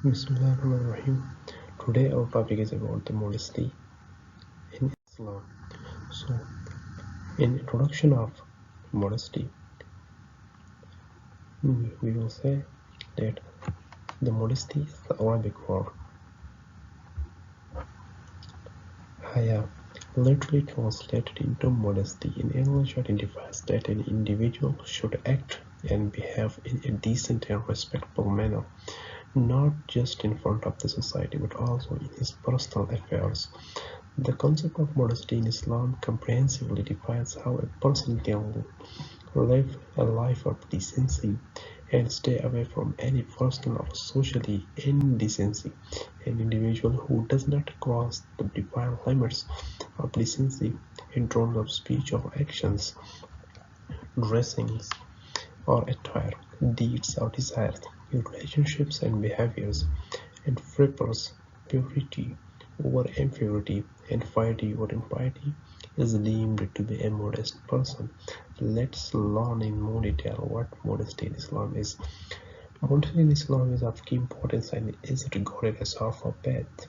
Bismillahirrahmanirrahim. Today our topic is about the modesty in Islam. So, in introduction of modesty, we will say that the modesty is the Arabic word haya, literally translated into modesty. In English, identifies that an individual should act and behave in a decent and respectful manner, not just in front of the society but also in his personal affairs. The concept of modesty in Islam comprehensively defines how a person can live a life of decency and stay away from any personal or social indecency. An individual who does not cross the defined limits of decency in terms of speech or actions, dressings or attire, deeds or desires, in relationships and behaviors, and prefers purity over impurity and piety over impiety, is deemed to be a modest person. Let's learn in more detail what modesty in Islam is. Modesty in Islam is of key importance and is regarded as half of faith.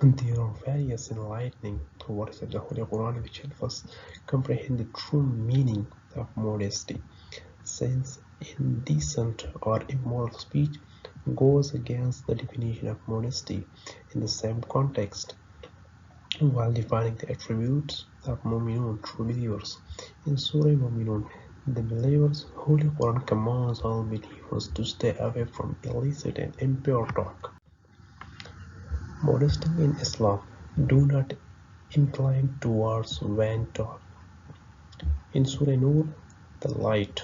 There are various enlightening verses of the Holy Quran which help us comprehend the true meaning of modesty, since indecent or immoral speech goes against the definition of modesty in the same context, while defining the attributes of Mu'minun, true believers. In Surah Mu'minun, the believers' Holy Quran commands all believers to stay away from illicit and impure talk. Modesty in Islam do not incline towards vain talk. In Surah Nur, the light,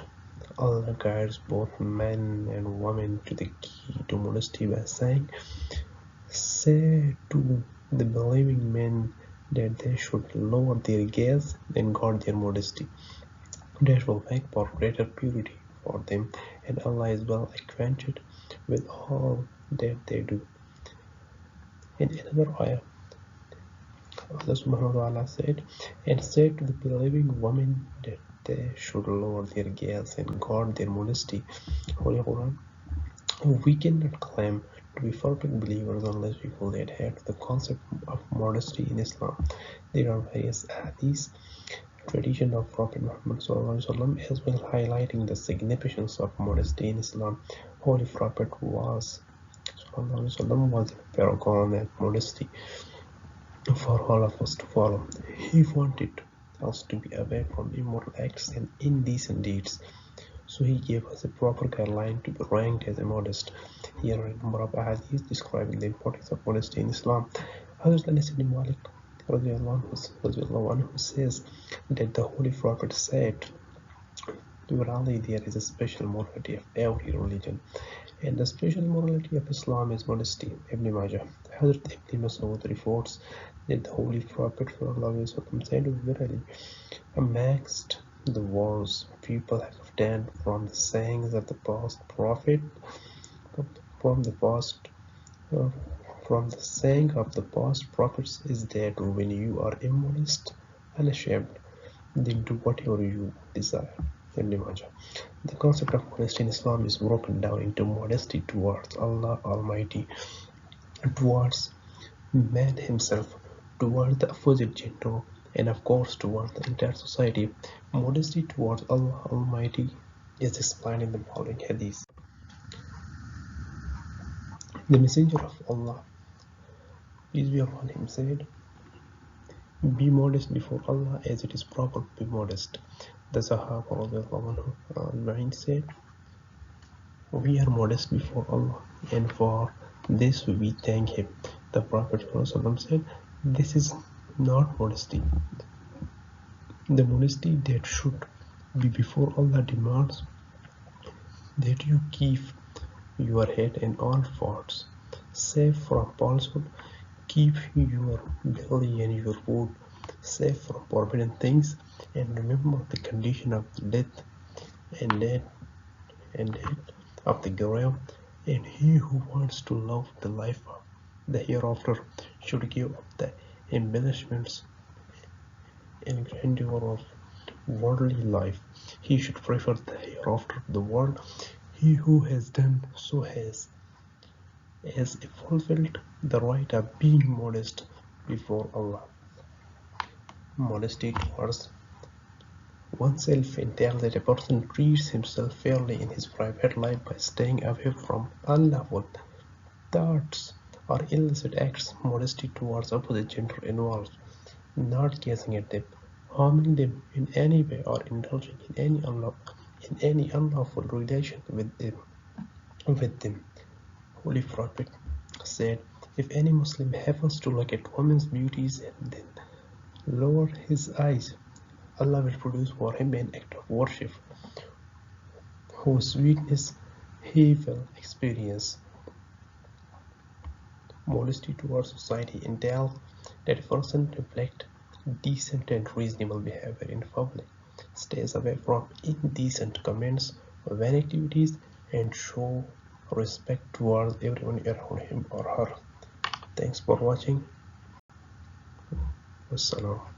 Allah guides both men and women to the key to modesty by saying, "Say to the believing men that they should lower their gaze and guard their modesty. That will make for greater purity for them, and Allah is well acquainted with all that they do." In another ayah, Allah subhanahu wa ta'ala said, "And said to the believing women that they should lower their gaze and guard their modesty." Holy Quran. We cannot claim to be perfect believers unless we fully adhere to the concept of modesty in Islam. There are various hadiths, tradition of Prophet Muhammad ﷺ, as well highlighting the significance of modesty in Islam. Holy Prophet was ﷺ a paragon of modesty for all of us to follow. He wanted us to be away from immoral acts and indecent deeds, so he gave us a proper guideline to be ranked as a modest. Here are a number of ahadith describing the importance of modesty in Islam. Hazrat Anas ibn Malik radiallahu anhu says that the Holy Prophet said, "Verily there is a special morality of every religion, and the special morality of Islam is modesty." Ibn Majah. Hazrat Ibn Mas'ud reports that the Holy Prophet said, "Verily, amongst the wars people have obtained from the sayings of the past prophet, from the past, uh, from the saying of the past prophets is that when you are immodest, unashamed, then do whatever you desire." Ibn Majah. The concept of modesty in Islam is broken down into modesty towards Allah Almighty, towards man himself, towards the opposite gender, and of course towards the entire society. Modesty towards Allah Almighty is explained in the following hadith. The Messenger of Allah, peace be upon him, said, "Be modest before Allah as it is proper to be modest." The Sahaba said, "We are modest before Allah, and for this we thank Him." The Prophet said, "This is not modesty. The modesty that should be before Allah demands that you keep your head and all parts safe from falsehood, keep your belly and your food safe from forbidden things, and remember the condition of death and death of the grave. And he who wants to love the life of the hereafter should give up the embellishments and grandeur of worldly life. He should prefer the hereafter of the world. He who has done so has as he fulfilled the right of being modest before Allah. Modesty towards oneself entails that a person treats himself fairly in his private life by staying away from unlawful thoughts or illicit acts. Modesty towards opposite gender involves not gazing at them, harming them in any way, or indulging in any unlawful relation with them. Holy Prophet said, "If any Muslim happens to look at women's beauties and then lower his eyes, Allah will produce for him an act of worship whose sweetness he will experience." Modesty towards society entails that a person reflects decent and reasonable behavior in public, stays away from indecent comments or vain activities, and show respect towards everyone around him or her. Thanks for watching. Wassalam.